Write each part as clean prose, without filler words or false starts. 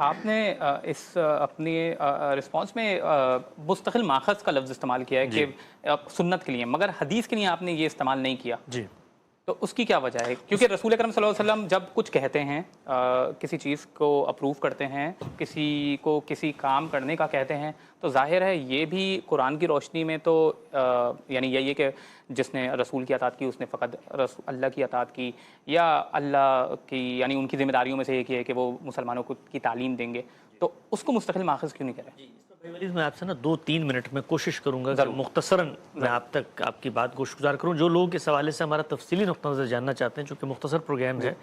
آپ نے اس اپنی رسپانس میں مستقل ماخذ کا لفظ استعمال کیا ہے جی کہ سنت کے لیے، مگر حدیث کے لیے آپ نے یہ استعمال نہیں کیا، جی تو اس کی کیا وجہ ہے؟ کیونکہ رسول اکرم صلی اللہ علیہ وسلم جب کچھ کہتے ہیں، کسی چیز کو اپروو کرتے ہیں، کسی کو کسی کام کرنے کا کہتے ہیں، تو ظاہر ہے یہ بھی قرآن کی روشنی میں تو یعنی یہی ہے کہ جس نے رسول کی اطاعت کی اس نے فقط اللہ کی اطاعت کی، یا اللہ کی یعنی ان کی ذمہ داریوں میں سے ایک یہ ہے کہ وہ مسلمانوں کو کی تعلیم دیں گے، تو اس کو مستقل ماخذ کیوں نہیں کریں؟ میں آپ سے نا 2-3 منٹ میں کوشش کروں گا کہ مختصراً میں آپ تک آپ کی بات گوش گزار کروں. جو لوگ اس حوالے سے ہمارا تفصیلی نقطہ نظر جاننا چاہتے ہیں، چونکہ مختصر پروگرام ہے،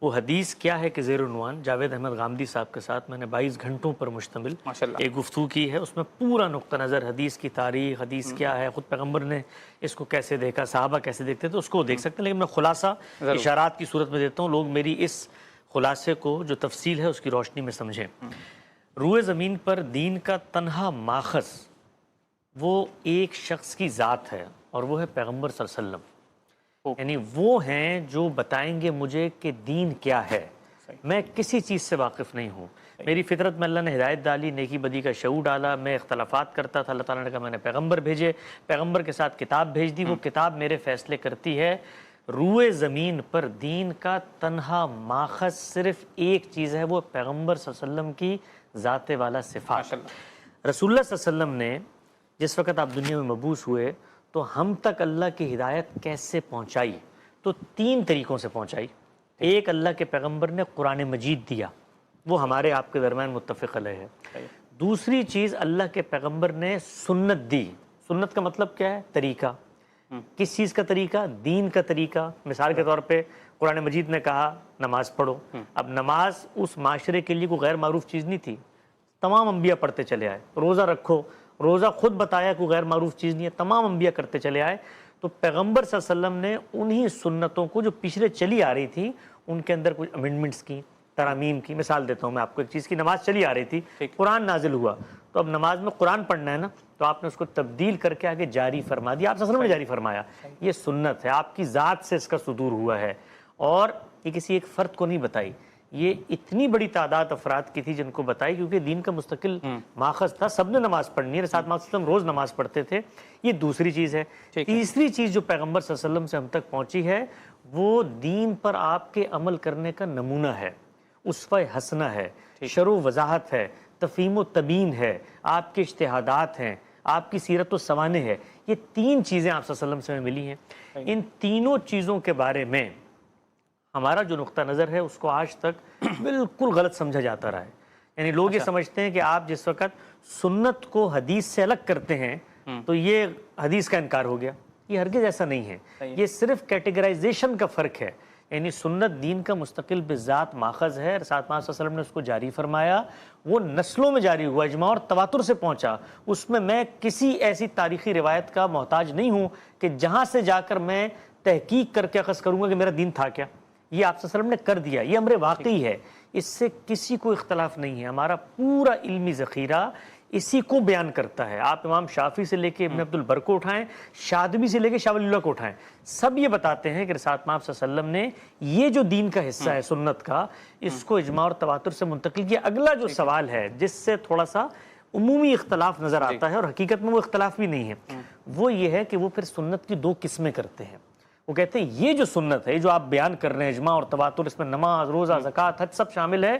وہ حدیث کیا ہے کہ زیر عنوان جاوید احمد غامدی صاحب کے ساتھ میں نے 22 گھنٹوں پر مشتمل ایک گفتگو کی ہے. اس میں پورا نقطہ نظر حدیث کی تاریخ، حدیث کیا ہے، خود پیغمبر نے اس کو کیسے دیکھا، صحابہ کیسے دیکھتے تو اس کو دیکھ سکتے ہیں. لیکن میں خلاصہ اشارات کی صورت میں دیتا ہوں، لوگ میری اس خلاصے کو جو تفصیل ہے اس کی روشنی میں سمجھیں. روئے زمین پر دین کا تنہا ماخذ وہ ایک شخص کی ذات ہے، اور وہ ہے پیغمبر صلی اللہ علیہ وسلم. یعنی وہ ہیں جو بتائیں گے مجھے کہ دین کیا ہے. میں کسی چیز سے واقف نہیں ہوں. میری فطرت میں اللہ نے ہدایت ڈالی، نیکی بدی کا شعور ڈالا، میں اختلافات کرتا تھا، اللہ تعالیٰ نے کہا میں نے پیغمبر بھیجے، پیغمبر کے ساتھ کتاب بھیج دی، وہ کتاب میرے فیصلے کرتی ہے. روئے زمین پر دین کا تنہا ماخذ صرف ایک چیز ہے، وہ پیغمبر صلی اللہ علیہ وسلم کی ذات والا صفات. رسول اللہ صلی اللہ علیہ وسلم نے جس وقت آپ دنیا میں مبعوث ہوئے تو ہم تک اللہ کی ہدایت کیسے پہنچائی؟ تو 3 طریقوں سے پہنچائی. ایک، اللہ کے پیغمبر نے قرآن مجید دیا، وہ ہمارے آپ کے درمیان متفق علیہ ہے. دوسری چیز، اللہ کے پیغمبر نے سنت دی. سنت کا مطلب کیا ہے؟ طریقہ. کس چیز کا طریقہ؟ دین کا طریقہ. مثال کے طور پہ قرآن مجید نے کہا نماز پڑھو. اب نماز اس معاشرے کے لیے کوئی غیر معروف چیز نہیں تھی، تمام انبیاء پڑھتے چلے آئے. روزہ رکھو، روزہ خود بتایا کوئی غیر معروف چیز نہیں ہے، تمام انبیاء کرتے چلے آئے. تو پیغمبر صلی اللہ علیہ وسلم نے انہی سنتوں کو جو پچھلے چلی آ رہی تھی ان کے اندر کچھ امینڈمنٹس کی، ترامیم کی. مثال دیتا ہوں میں آپ کو ایک چیز کی، نماز چلی آ رہی تھی، قرآن نازل ہوا، تو اب نماز میں قرآن پڑھنا ہے نا، تو آپ نے اس کو تبدیل کر کے آگے جاری فرما دیا. آپ صلی اللہ علیہ وسلم نے جاری فرمایا. یہ سنت ہے، آپ کی ذات سے اس کا صدور ہوا ہے، اور یہ کسی ایک فرد کو نہیں بتائی. یہ اتنی بڑی تعداد افراد کی تھی جن کو بتائی، کیونکہ دین کا مستقل ماخذ تھا، سب نے نماز پڑھنی ہے. ساتھ وسلم روز نماز پڑھتے تھے. یہ دوسری چیز ہے. تیسری چیز جو پیغمبر صلی اللہ علیہ وسلم سے ہم تک پہنچی ہے، وہ دین پر آپ کے عمل کرنے کا نمونہ ہے، اسوہ حسنہ ہے، شرح و وضاحت ہے، تفہیم و تبیین ہے، آپ کے اجتہادات ہیں، آپ کی سیرت و سوانح ہے. یہ 3 چیزیں آپ صلی اللہ علیہ وسلم سے ہمیں ملی ہیں. ان تینوں چیزوں کے بارے میں ہمارا جو نقطہ نظر ہے اس کو آج تک بالکل غلط سمجھا جاتا رہا ہے. یعنی لوگ یہ سمجھتے ہیں کہ آپ جس وقت سنت کو حدیث سے الگ کرتے ہیں تو یہ حدیث کا انکار ہو گیا. یہ ہرگز ایسا نہیں ہے. یہ صرف کیٹیگرائزیشن کا فرق ہے. یعنی سنت دین کا مستقل بذات ماخذ ہے، رسول اللہ صلی اللہ علیہ وسلم نے اس کو جاری فرمایا، وہ نسلوں میں جاری ہوا، اجماع اور تواتر سے پہنچا. اس میں کسی ایسی تاریخی روایت کا محتاج نہیں ہوں کہ جہاں سے جا کر میں تحقیق کر کے اخذ کروں گا کہ میرا دین تھا کیا. یہ آپ صلی اللہ علیہ وسلم نے کر دیا، یہ امر واقعی ہے، اس سے کسی کو اختلاف نہیں ہے. ہمارا پورا علمی ذخیرہ اسی کو بیان کرتا ہے. آپ امام شافعی سے لے کے ابن عبد البر کو اٹھائیں، شاطبی سے لے کے شاہ ولی اللہ کو اٹھائیں، سب یہ بتاتے ہیں کہ رسول اللہ صلی اللہ علیہ وسلم نے یہ جو دین کا حصہ ہے سنت کا، اس کو اجماع اور تواتر سے منتقل کیا. اگلا جو سوال ہے جس سے تھوڑا سا عمومی اختلاف نظر آتا ہے، اور حقیقت میں وہ اختلاف بھی نہیں ہے، وہ یہ ہے کہ وہ پھر سنت کی 2 قسمیں کرتے ہیں. وہ کہتے ہیں یہ جو سنت ہے جو آپ بیان کر رہے ہیں، اجماع اور تواتر، اس میں نماز، روزہ، زکوٰۃ، حج سب شامل ہے،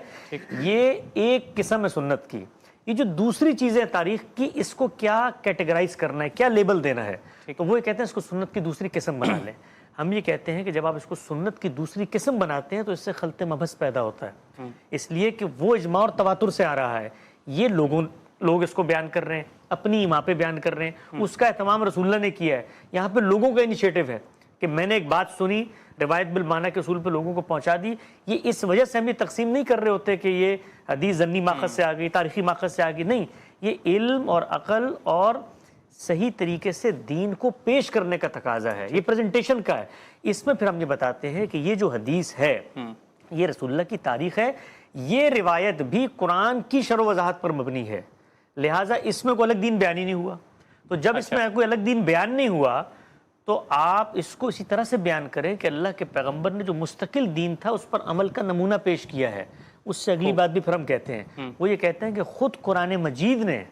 یہ ایک قسم ہے سنت کی. یہ جو دوسری چیزیں تاریخ کی، اس کو کیا کیٹیگرائز کرنا ہے، کیا لیبل دینا ہے، تو وہ کہتے ہیں اس کو سنت کی دوسری قسم بنا لیں. ہم یہ کہتے ہیں کہ جب آپ اس کو سنت کی دوسری قسم بناتے ہیں تو اس سے خلط مبحث پیدا ہوتا ہے، اس لیے کہ وہ اجماع اور تواتر سے آ رہا ہے. یہ لوگ اس کو بیان کر رہے ہیں، اپنی ایما پہ بیان کر رہے ہیں، اس کا اہتمام رسول اللہ نے کیا ہے. یہاں پہ لوگوں کا انیشیٹو ہے کہ میں نے ایک بات سنی، روایت بالمعنی کے اصول پہ لوگوں کو پہنچا دی. یہ اس وجہ سے ہم یہ تقسیم نہیں کر رہے ہوتے کہ یہ حدیث ضمنی ماخذ سے آ گئی، تاریخی ماخذ سے آ گئی، نہیں. یہ علم اور عقل اور صحیح طریقے سے دین کو پیش کرنے کا تقاضا ہے، یہ پریزنٹیشن کا ہے. اس میں پھر ہم یہ بتاتے ہیں کہ یہ جو حدیث ہے یہ رسول اللہ کی تاریخ ہے، یہ روایت بھی قرآن کی شرح و وضاحت پر مبنی ہے، لہٰذا اس میں کوئی الگ دین بیان ہی نہیں ہوا. تو جب اس میں کوئی الگ دین بیان نہیں ہوا تو آپ اس کو اسی طرح سے بیان کریں کہ اللہ کے پیغمبر نے جو مستقل دین تھا اس پر عمل کا نمونہ پیش کیا ہے. اس سے اگلی بات بھی پھر ہم کہتے ہیں، وہ یہ کہتے ہیں کہ خود قرآن مجید نے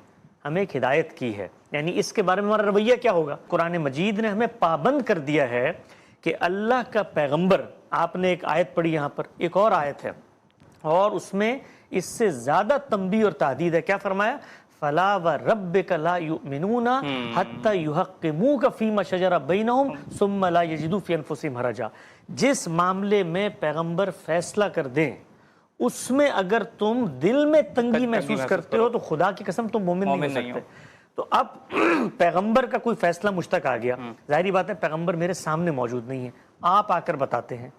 ہمیں ایک ہدایت کی ہے، یعنی اس کے بارے میں ہمارا رویہ کیا ہوگا؟ قرآن مجید نے ہمیں پابند کر دیا ہے کہ اللہ کا پیغمبر، آپ نے ایک آیت پڑھی یہاں پر، ایک اور آیت ہے اور اس میں اس سے زیادہ تنبیہ اور تحدید ہے، کیا فرمایا؟ فَلَا وَرَبِّكَ لَا يُؤْمِنُونَ حَتَّى يُحَقِّمُوكَ فِي مَا شَجَرَ بَيْنَهُمْ ثُمَّ لَا يَجِدُوا فِي أَنفُسِهِمْ حَرَجًا، جس معاملے میں پیغمبر فیصلہ کر دیں اس میں اگر تم دل میں تنگی محسوس کرتے ہو تو خدا کی قسم تم مومن نہیں ہو سکتے۔ تو اب پیغمبر کا کوئی فیصلہ مجھ تک آ گیا، ظاہری بات ہے پیغمبر میرے سامنے موجود نہیں ہے، آپ آ کر بتاتے ہیں،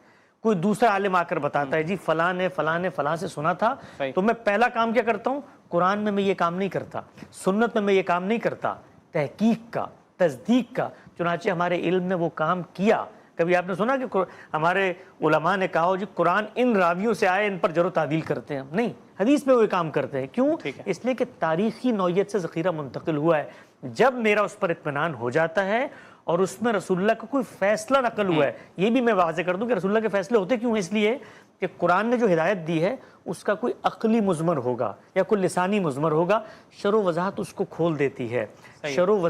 کوئی دوسرا عالم آ کر بتاتا ہے جی فلاں نے فلاں سے سنا تھا، تو میں پہلا کام کیا کرتا ہوں؟ قرآن میں یہ کام نہیں کرتا، سنت میں یہ کام نہیں کرتا، تحقیق کا، تصدیق کا۔ چنانچہ ہمارے علم نے وہ کام کیا۔ کبھی آپ نے سنا کہ ہمارے علماء نے کہا ہو جی قرآن ان راویوں سے آئے، ان پر جر و تعدیل کرتے ہیں؟ نہیں، حدیث میں وہ کام کرتے ہیں۔ کیوں؟ اس لیے کہ تاریخی نوعیت سے ذخیرہ منتقل ہوا ہے۔ جب میرا اس پر اطمینان ہو جاتا ہے اور اس میں رسول اللہ کا کوئی فیصلہ نقل ہوا ہے، یہ بھی میں واضح کر دوں کہ رسول اللہ کے فیصلے ہوتے کیوں ہیں؟ اس لیے کہ قرآن نے جو ہدایت دی ہے اس کا کوئی عقلی مضمر ہوگا یا کوئی لسانی مضمر ہوگا، شرح و وضاحت اس کو کھول دیتی ہے۔ شرح و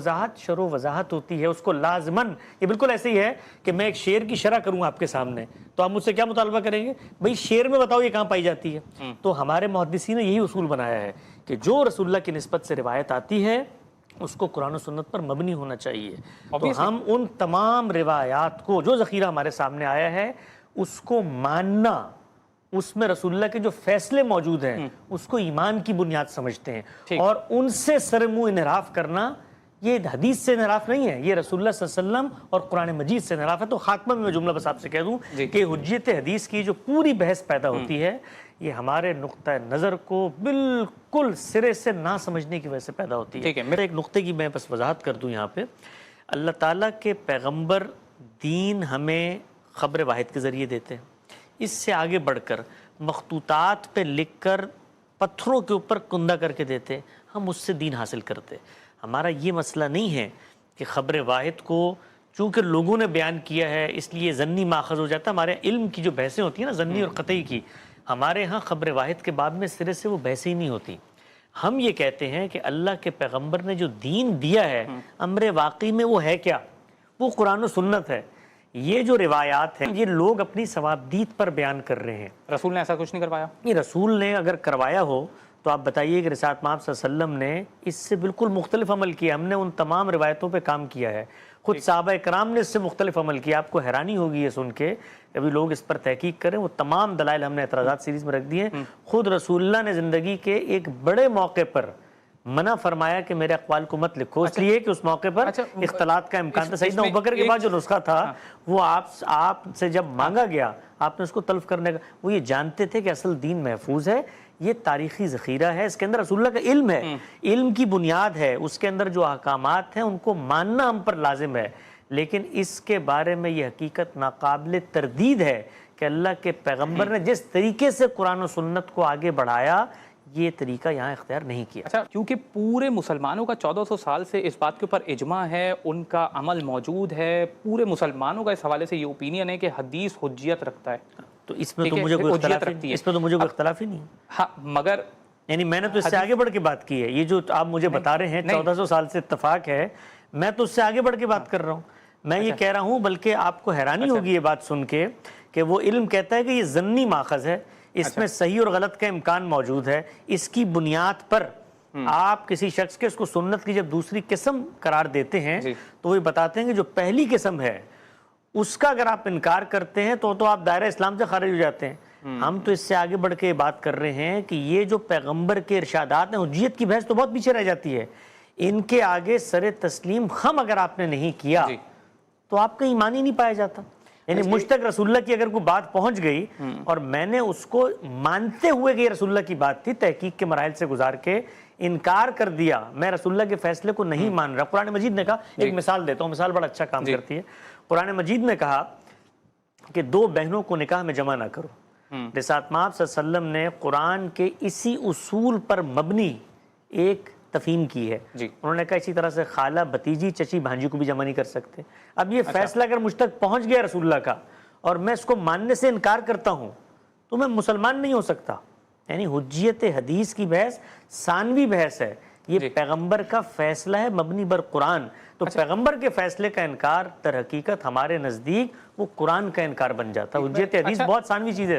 وضاحت ہوتی ہے، اس کو لازماً، یہ بالکل ایسے ہی ہے کہ میں ایک شعر کی شرح کروں آپ کے سامنے تو آپ مجھ سے کیا مطالبہ کریں گے؟ بھئی شعر میں بتاؤ یہ کہاں پائی جاتی ہے؟ تو ہمارے محدثین نے یہی اصول بنایا ہے کہ جو رسول اللہ کی نسبت سے روایت آتی ہے اس کو قرآن و سنت پر مبنی ہونا چاہیے۔ تو ہم ان تمام روایات کو، جو ذخیرہ ہمارے سامنے آیا ہے، اس کو ماننا، اس میں رسول اللہ کے جو فیصلے موجود ہیں اس کو ایمان کی بنیاد سمجھتے ہیں، اور ان سے سر منہ انحراف کرنا یہ حدیث سے انحراف نہیں ہے، یہ رسول اللہ صلی اللہ علیہ وسلم اور قرآن مجید سے انحراف ہے۔ تو خاتمہ میں جملہ بس آپ سے کہہ دوں کہ حجیت حدیث کی جو پوری بحث پیدا ہوتی ہے یہ ہمارے نقطہ نظر کو بالکل سرے سے نہ سمجھنے کی وجہ سے پیدا ہوتی ہے۔ میرے ایک نقطے کی میں بس وضاحت کر دوں یہاں پہ، اللہ تعالیٰ کے پیغمبر دین ہمیں خبر واحد کے ذریعے دیتے ہیں، اس سے آگے بڑھ کر مخطوطات پہ لکھ کر پتھروں کے اوپر کندہ کر کے دیتے، ہم اس سے دین حاصل کرتے۔ ہمارا یہ مسئلہ نہیں ہے کہ خبر واحد کو چونکہ لوگوں نے بیان کیا ہے اس لیے ضنی ماخذ ہو جاتا ہے۔ ہمارے علم کی جو بحثیں ہوتی ہیں نا ضنی اور قطعی کی، ہمارے ہاں خبر واحد کے بعد میں سرے سے وہ بحثیں ہی نہیں ہوتی۔ ہم یہ کہتے ہیں کہ اللہ کے پیغمبر نے جو دین دیا ہے امر واقعی میں وہ ہے کیا؟ وہ قرآن و سنت ہے۔ یہ جو روایات ہیں یہ لوگ اپنی ثوابدید پر بیان کر رہے ہیں۔ رسول نے ایسا کچھ نہیں کروایا؟ یہ رسول نے اگر کروایا ہو تو آپ بتائیے کہ رسالت مآب صلی اللہ علیہ وسلم نے اس سے بالکل مختلف عمل کیا۔ ہم نے ان تمام روایتوں پہ کام کیا ہے، خود صحابہ کرام نے اس سے مختلف عمل کیا۔ آپ کو حیرانی ہوگی یہ سن کے، کبھی لوگ اس پر تحقیق کریں، وہ تمام دلائل ہم نے اعتراضات سیریز میں رکھ دیے۔ خود رسول اللہ نے زندگی کے ایک بڑے موقع پر منع فرمایا کہ میرے اقوال کو مت لکھو، اس لیے کہ اس موقع پر اختلاط کا امکان تھا۔ سیدنا ابوبکر کے بعد جو نسخہ تھا وہ آپ سے جب مانگا گیا آپ نے اس کو تلف کرنے کا، وہ یہ جانتے تھے کہ اصل دین محفوظ ہے، یہ تاریخی ذخیرہ ہے، اس کے اندر رسول اللہ کا علم ہے، علم کی بنیاد ہے، اس کے اندر جو احکامات ہیں ان کو ماننا ہم پر لازم ہے۔ لیکن اس کے بارے میں یہ حقیقت ناقابل تردید ہے کہ اللہ کے پیغمبر نے جس طریقے سے قرآن و سنت کو آگے بڑھایا یہ طریقہ یہاں اختیار نہیں کیا۔ اچھا، کیونکہ پورے مسلمانوں کا 1400 سال سے اس بات کے اوپر اجماع ہے، ان کا عمل موجود ہے، پورے مسلمانوں کا اس حوالے سے یہ اوپینین ہے کہ حدیث حجیت رکھتا ہے، تو اس میں تو مجھے کوئی اختلاف ہی نہیں۔ ہاں، مگر یعنی میں نے تو اس سے آگے بڑھ کے بات کی ہے، یہ جو آپ مجھے بتا رہے ہیں 1400 سال سے اتفاق ہے، میں تو اس سے آگے بڑھ کے بات کر رہا ہوں۔ میں یہ کہہ رہا ہوں، بلکہ آپ کو حیرانی ہوگی یہ بات سن کے کہ وہ علم کہتا ہے کہ یہ ضنی ماخذ ہے، اس میں صحیح اور غلط کا امکان موجود ہے، اس کی بنیاد پر آپ کسی شخص کے اس کو سنت کی جب دوسری قسم قرار دیتے ہیں تو وہ بتاتے ہیں کہ جو پہلی قسم ہے اس کا اگر آپ انکار کرتے ہیں تو آپ دائرہ اسلام سے خارج ہو جاتے ہیں۔ ہم تو اس سے آگے بڑھ کے بات کر رہے ہیں کہ یہ جو پیغمبر کے ارشادات ہیں، حجیت کی بحث تو بہت پیچھے رہ جاتی ہے، ان کے آگے سر تسلیم خم اگر آپ نے نہیں کیا تو آپ کا ایمان ہی نہیں پایا جاتا۔ یعنی مجھ تک رسول اللہ کی اگر کوئی بات پہنچ گئی اور میں نے اس کو مانتے ہوئے کہ یہ رسول اللہ کی بات تھی، تحقیق کے مراحل سے گزار کے انکار کر دیا، میں رسول اللہ کے فیصلے کو نہیں مان رہا۔ قرآن مجید نے کہا، ایک مثال دیتا ہوں، مثال بڑا اچھا کام کرتی ہے۔ قرآن مجید نے کہا کہ دو بہنوں کو نکاح میں جمع نہ کرو۔ رسالت مآب صلی اللہ علیہ وسلم نے قرآن کے اسی اصول پر مبنی ایک تفہیم کی ہے۔ انہوں نے کہا اسی طرح سے خالہ بھتیجی چچی بھانجی کو بھی جمع نہیں کر سکتے۔ اب یہ فیصلہ اگر مجھ تک پہنچ گیا رسول اللہ کا اور میں اس کو ماننے سے انکار کرتا ہوں تو میں مسلمان نہیں ہو سکتا، یعنی حجیت حدیث کی بحث ثانوی بحث ہے، یہ پیغمبر کا فیصلہ ہے مبنی بر قرآن. تو پیغمبر کے فیصلے کا انکار در حقیقت ہمارے نزدیک وہ قرآن کا انکار بن جاتا ہے. حجیت حدیث بہت ثانوی چیز ہے.